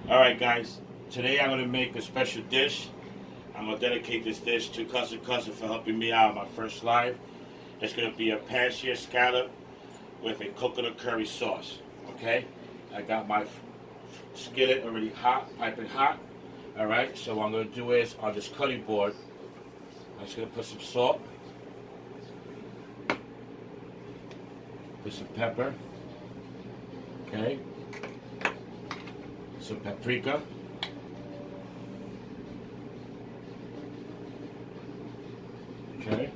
Alright guys, today I'm going to make a special dish. I'm going to dedicate this dish to Cuzzin for helping me out on my first live. It's going to be a P.S.A scallop with a coconut curry sauce. Okay? I got my skillet already hot, piping hot. Alright, so what I'm going to do is on this cutting board, I'm just going to put some salt, put some pepper, okay, some paprika, okay.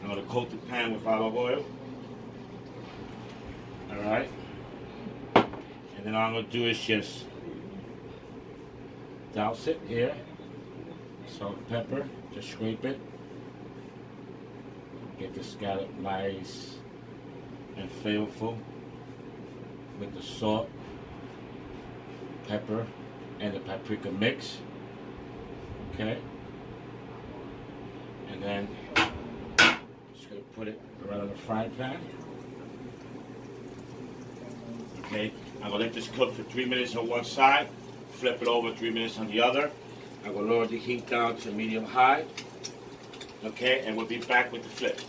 I'm going to coat the pan with olive oil. Alright. And then all I'm going to do is just douse it here. Salt and pepper. Just scrape it. Get the scallop nice and flavorful with the salt, pepper, and the paprika mix. Okay. And then just going to put it right on the frying pan. Okay, I'm going to let this cook for 3 minutes on one side, flip it over 3 minutes on the other. I'm going to lower the heat down to medium high. Okay, and we'll be back with the flip.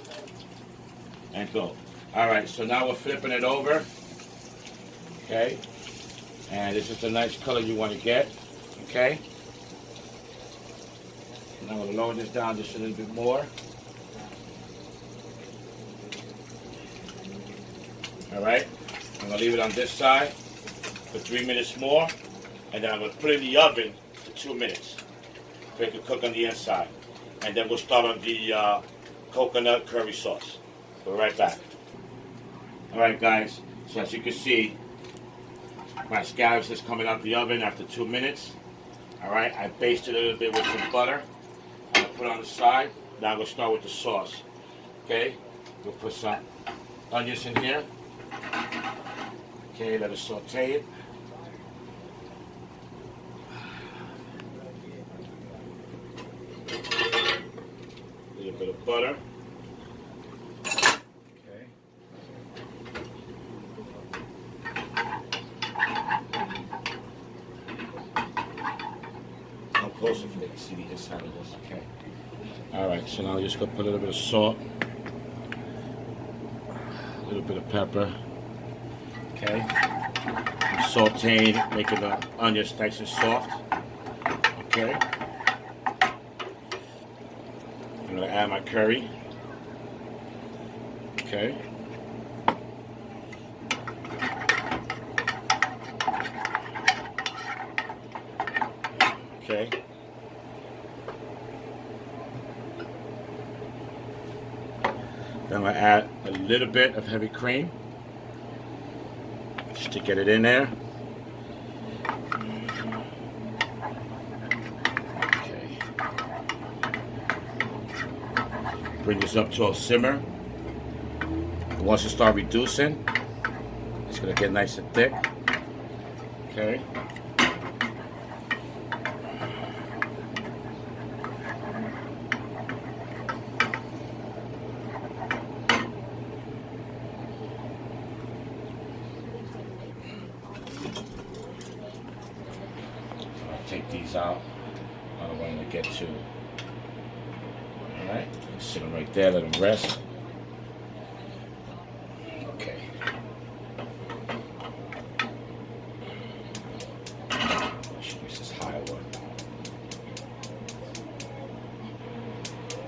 And go. Alright, so now we're flipping it over. Okay, and this is the nice color you want to get. Okay, and I'm going to lower this down just a little bit more. Alright, I'm going to leave it on this side for 3 minutes more, and then I'm going to put it in the oven for 2 minutes so it can cook on the inside. And then we'll start on the coconut curry sauce. We'll be right back. Alright guys, so as you can see, my scallops is coming out the oven after 2 minutes. Alright, I basted it a little bit with some butter. I'm going to put it on the side. Now I'm going to start with the sauce. Okay, we'll put some onions in here. Okay, let us saute it. A little bit of butter. Okay. Come closer so they can see the inside of this. Okay. Alright, so now I'm just going to put a little bit of salt, a little bit of pepper. Okay, I'm sauteing, making the onions nice and soft. Okay, I'm going to add my curry. Okay, okay. Then I'm going to add a little bit of heavy cream. Just to get it in there. Okay. Bring this up to a simmer. Once it starts reducing, it's going to get nice and thick. Okay. Take these out. I don't want them to get too. Alright, sit them right there, let them rest. Okay. I should use this high one.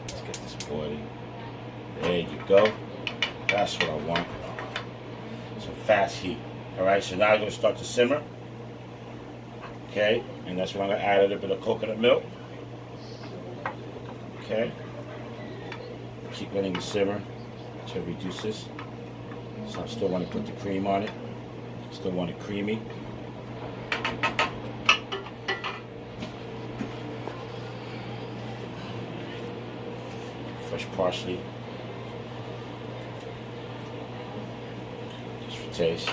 Let's get this boiling. There you go. That's what I want. Some fast heat. Alright, so now I'm going to start to simmer. Okay, and that's when I'm going to add a little bit of coconut milk. Okay, keep letting it simmer until it reduces. So I still want to put the cream on it. Still want it creamy. Fresh parsley, just for taste.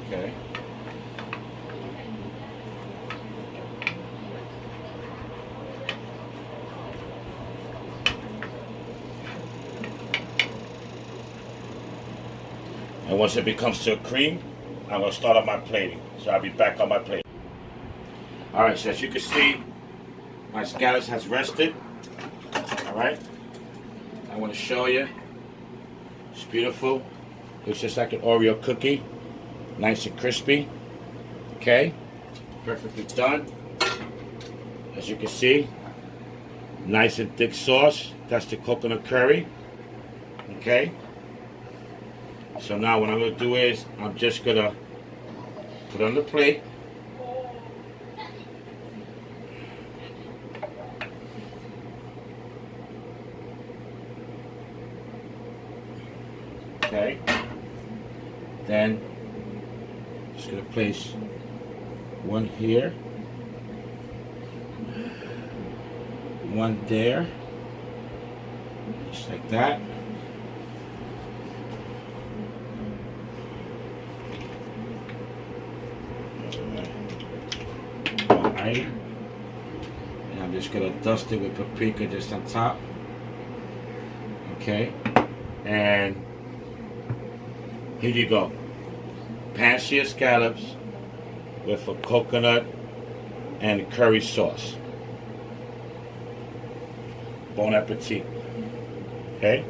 Okay. And once it becomes to a cream, I'm going to start on my plating. So I'll be back on my plate. Alright, so as you can see, my scallops has rested. Alright. I want to show you. It's beautiful. Looks just like an Oreo cookie. Nice and crispy. Okay. Perfectly done. As you can see, nice and thick sauce. That's the coconut curry. Okay. So now what I'm going to do is, I'm just going to put on the plate. Okay. Then, just going to place one here. One there. Just like that. Alright. And I'm just going to dust it with paprika just on top. Okay. And here you go. P.S.A scallops with a coconut and curry sauce. Bon appetit. Okay?